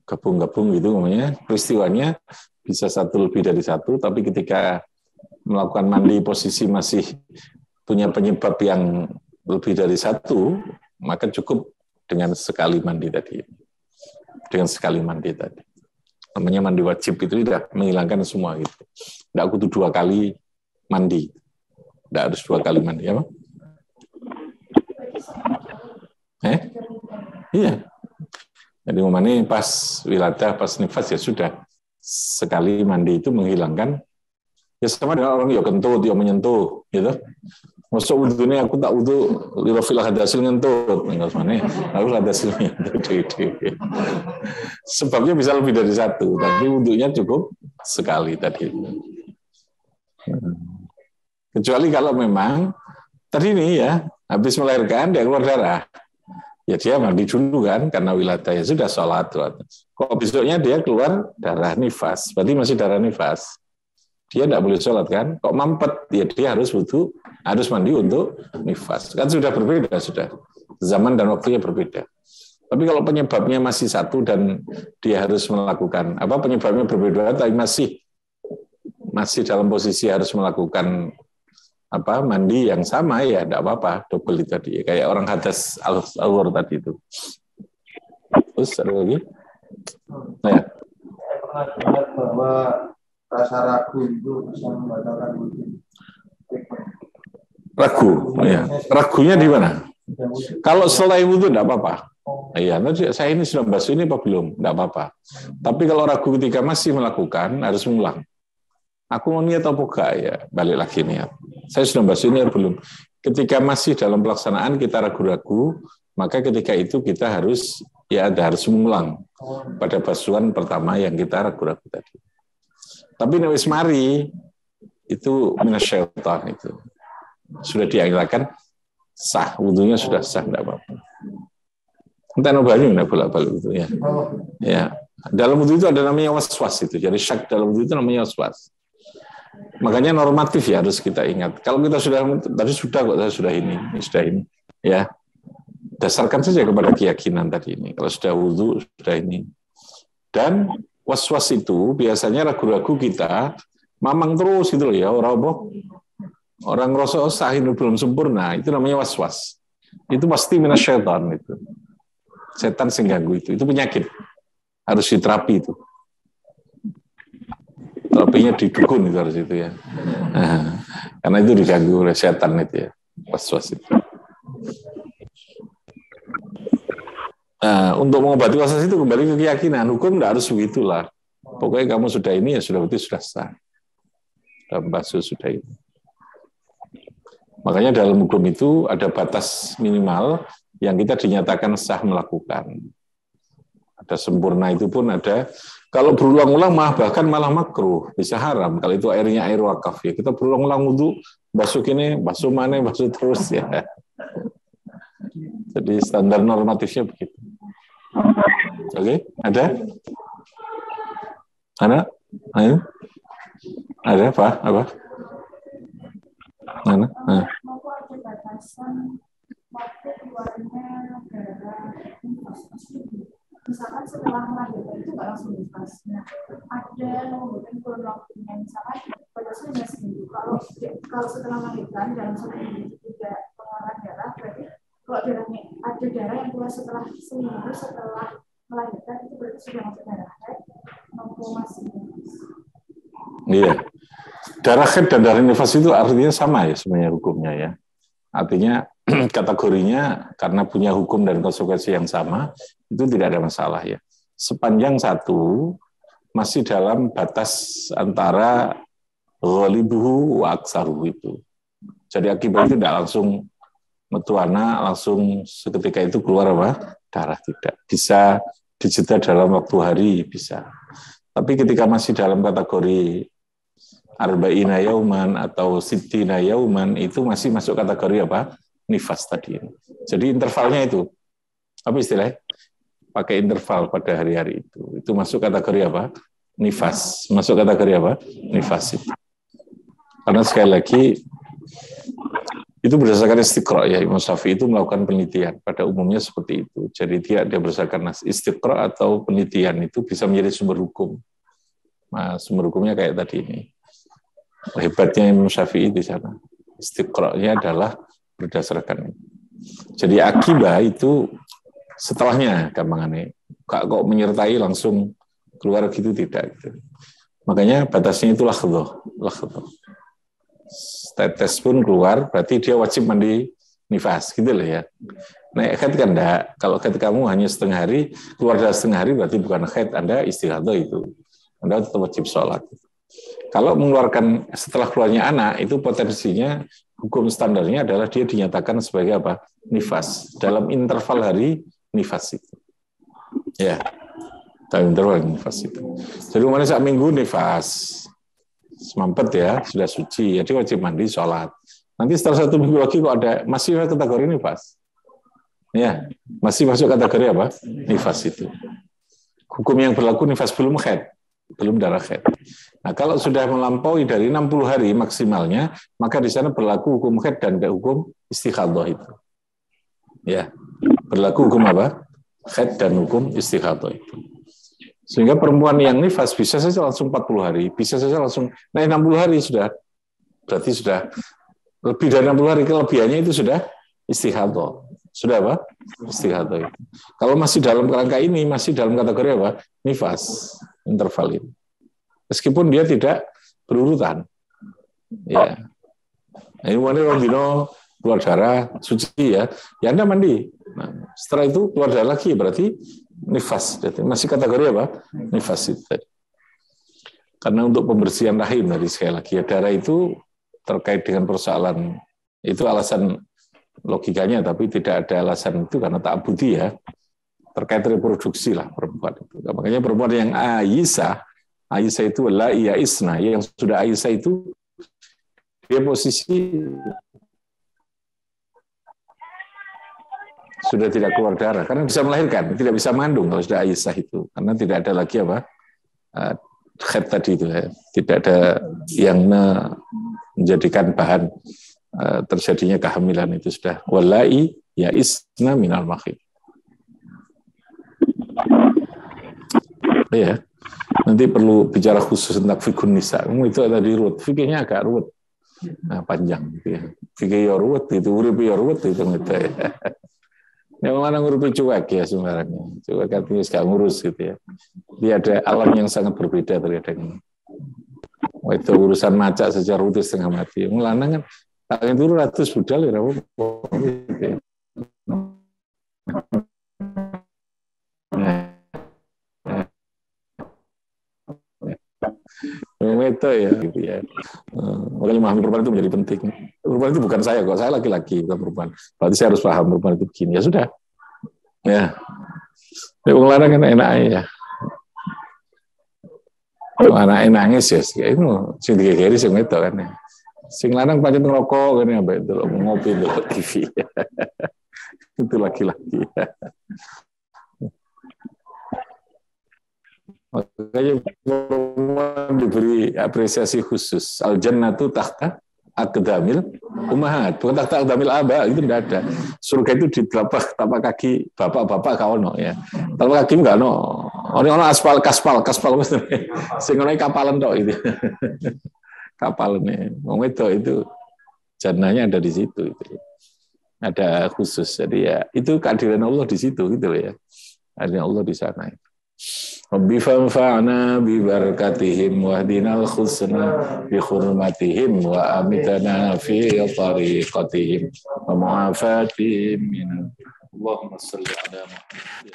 A: gabung-gabung gitu namanya. Peristiwanya bisa satu lebih dari satu, tapi ketika melakukan mandi posisi masih punya penyebab yang lebih dari satu, maka cukup dengan sekali mandi tadi. Dengan sekali mandi tadi. Namanya mandi wajib itu sudah menghilangkan semua gitu. Tidak kudu 2 kali mandi. Tidak harus 2 kali mandi, apa? Iya. Jadi umpamanya pas wiladah, pas nifas ya sudah. Sekali mandi itu menghilangkan, ya sama dengan orang ya kentut, ya menyentuh, gitu. Masuk wudhunya aku tak wudhu, lirofil hadasil ngentut. Enggak mana, aku hadasilnya. Sebabnya bisa lebih dari satu, tapi wudhunya cukup sekali tadi. Kecuali kalau memang tadi ini ya, habis melahirkan dia keluar darah. Ya dia mandi dulu kan, karena wiladah ya sudah sholat. Kok besoknya dia keluar darah nifas, berarti masih darah nifas. Dia tidak boleh sholat kan, kok mampet, ya dia harus wudhu, harus mandi untuk nifas. Kan sudah berbeda, sudah. Zaman dan waktunya berbeda. Tapi kalau penyebabnya masih satu dan dia harus melakukan, penyebabnya berbeda, tapi masih dalam posisi harus melakukan mandi yang sama, ya tidak apa-apa, double itu tadi. Kayak orang hadas al-awwar tadi itu. Terus ada lagi? Nah, ya.
C: Saya pernah dengar bahwa rasa ragu itu bisa membatalkan wudhu.
A: Ragu, ya. Ragunya di mana? Kalau setelah wudhu tidak apa-apa. Iya, nanti saya ini sudah basuh ini apa belum? Tidak apa-apa. Tapi kalau ragu ketika masih melakukan, harus mengulang. Aku mau niat apa enggak ya? Balik lagi niat. Saya sudah basuh ini atau belum? Ketika masih dalam pelaksanaan kita ragu-ragu, maka ketika itu kita harus mengulang pada basuhan pertama yang kita ragu-ragu tadi. Tapi wis mari itu minasyaitan itu. Sudah dianggarkan sah, wudhunya sudah sah, tidak apa-apa. Entah banyak tidak bolak-balik itu ya. Ya, dalam wudhu itu ada namanya was-was itu. Jadi syak dalam wudhu itu namanya was-was. Makanya normatif ya harus kita ingat. Kalau kita sudah ini, ya. Dasarkan saja kepada keyakinan tadi ini. Kalau sudah wudhu, sudah ini. Dan was-was itu biasanya ragu-ragu kita mamang terus gitu loh ya, orang ngerasa sah ini belum sempurna, itu namanya was-was. Itu pasti minasyaitan itu. Setan sing ganggu itu penyakit. Harus diterapi itu. Terapinya di dukun itu harus itu ya. Karena itu diganggu oleh setan itu ya, was-was itu. Nah, untuk mengobati was-was itu kembali ke keyakinan. Hukum tidak harus begitulah. Pokoknya kamu sudah ini ya berarti sudah sah. Dalam basuh sudah ini. Makanya dalam hukum itu ada batas minimal yang kita dinyatakan sah melakukan. Ada sempurna itu pun ada. Kalau berulang-ulang bahkan malah makruh, bisa haram. Kalau itu airnya air wakaf ya. Kita berulang-ulang wudhu, basuh ini, basuh mana, basuh terus ya. Jadi standar normatifnya begitu. Oke, ada? Ayo. Ada apa? Mana?
D: Misalkan setelah melahirkan itu nggak langsung nifas. Nah, ada membutuhkan kurun waktunya, misalkan batasnya hanya seminggu. Kalau setelah melahirkan dalam 1 minggu tidak pengeluaran darah, berarti kalau darahnya ada darah yang keluar setelah seminggu setelah melahirkan itu berarti sudah masuk darah haid, mampu masih.
A: Iya, darah haid dan darah nifas itu artinya sama ya sebenarnya hukumnya ya. Artinya kategorinya karena punya hukum dan konsekuensi yang sama, itu tidak ada masalah ya. sepanjang satu masih dalam batas antara ghalibuhu wa aksaruhu itu. Jadi akibat itu tidak langsung metu anak, langsung seketika itu keluar apa? Darah, tidak. Bisa dijeda dalam waktu hari, bisa. Tapi ketika masih dalam kategori arba'ina yauman atau sittina yauman, itu masih masuk kategori apa? Nifas tadi. Jadi intervalnya itu, apa istilahnya? Pakai interval pada hari-hari itu. Itu masuk kategori apa? Nifas. Masuk kategori apa? Nifas itu. Karena sekali lagi, itu berdasarkan istiqra, ya. Imam Syafi'i itu melakukan penelitian. Pada umumnya seperti itu. Jadi dia berdasarkan istiqra atau penelitian itu bisa menjadi sumber hukum. Nah, sumber hukumnya kayak tadi ini. Hebatnya Imam Syafi'i di sana. Istiqra-nya adalah berdasarkan. Jadi akibah itu setelahnya gampangannya. Kok menyertai langsung keluar gitu, tidak. Gitu. Makanya batasnya itu lakhdoh. Tetes pun keluar, berarti dia wajib mandi nifas, gitu loh ya. Nah, haid kan enggak. Kalau haid kamu hanya setengah hari, keluar dari setengah hari berarti bukan haid, Anda istighadah itu. Anda tetap wajib sholat. Kalau mengeluarkan setelah keluarnya anak, itu potensinya hukum standarnya adalah dia dinyatakan sebagai apa? Nifas. Dalam interval hari, nifas itu. Ya, dalam interval nifas itu. Jadi kemarin saat minggu nifas. Semampet ya, sudah suci, jadi wajib mandi, sholat. Nanti setelah 1 minggu lagi kok ada, masih kategori nifas. Ya, masih masuk kategori apa? Nifas itu. Hukum yang berlaku nifas belum haid, belum darah haid. Nah, kalau sudah melampaui dari 60 hari maksimalnya, maka di sana berlaku hukum haid dan hukum istighadah itu. Ya, berlaku hukum apa? Haid dan hukum istighadah itu. Sehingga perempuan yang nifas bisa saja langsung 40 hari, bisa saja langsung naik 60 hari sudah. Berarti sudah lebih dari 60 hari, kelebihannya itu sudah istighadah. Sudah apa? Istighadah itu. Kalau masih dalam kerangka ini, masih dalam kategori apa? Nifas, interval ini. Meskipun dia tidak berurutan. Ya. Nah, ini orang dino keluar darah, suci ya. Ya Anda mandi. Nah, setelah itu keluar darah lagi, berarti nifas, masih kategori apa? Nifas itu. Karena untuk pembersihan rahim dari sekali lagi, ya, darah itu terkait dengan persoalan, itu alasan logikanya, tapi tidak ada alasan itu karena ta'abudi ya, terkait reproduksi lah perempuan itu. Makanya perempuan yang Aisyah itu la iya isna, yang sudah Aisyah itu dia posisi sudah tidak keluar darah, karena bisa melahirkan, tidak bisa mengandung kalau sudah Aisyah itu, karena tidak ada lagi apa haid tadi itu, ya. Tidak ada yang menjadikan bahan terjadinya kehamilan itu sudah walai ya isna minal mahid. Ya, nanti perlu bicara khusus tentang fikun nisa. Itu tadi ruwet, fikihnya agak ruwet, panjang. Gitu ya. Fikih ya ruwet, itu urip ya ruwet itu gitu ya. Yang mana ngurupi cuek ya sebenarnya. Cuek artinya gak ngurus gitu ya. Dia ada alam yang sangat berbeda terkadang. Itu urusan maca saja rutin setengah mati. Melanang kan, tak itu ratus budal ya. Gitu ya. Itu ya, gitu ya. Makanya memahami perempuan itu menjadi penting. Perempuan itu bukan saya kok, saya laki-laki bukan perempuan. Berarti saya harus paham perempuan itu begini. Ya sudah. Ya. Wong lanang kan enak ya. Anak nangis ya, itu sing digegeri sing wedok kan. Sing lanang pancen ngerokok kan ambek delok ngopi delok TV. Itu laki-laki. Makanya diberi apresiasi khusus. Al-jannatu tahta aqdamil ummahat. Bukan tahta aqdamil aba, itu tidak ada. Surga itu di tapak kaki bapak-bapak kaono ya. Tapak kaki enggak ono. Ono aspal kaspal mesti. Sing ono kapalan tok itu. Kapalane. Wong itu jannahnya ada di situ itu. Ada khusus. Jadi ya itu kehadiran Allah di situ gitu loh ya. Kehadiran Allah di sana. Rabbi fanfa'na bi barakatihim wahdinal khusna bi hurmatihim wa amitana fi tariqatihim wa mu'afatihim min Allahumma salli ala Muhammad.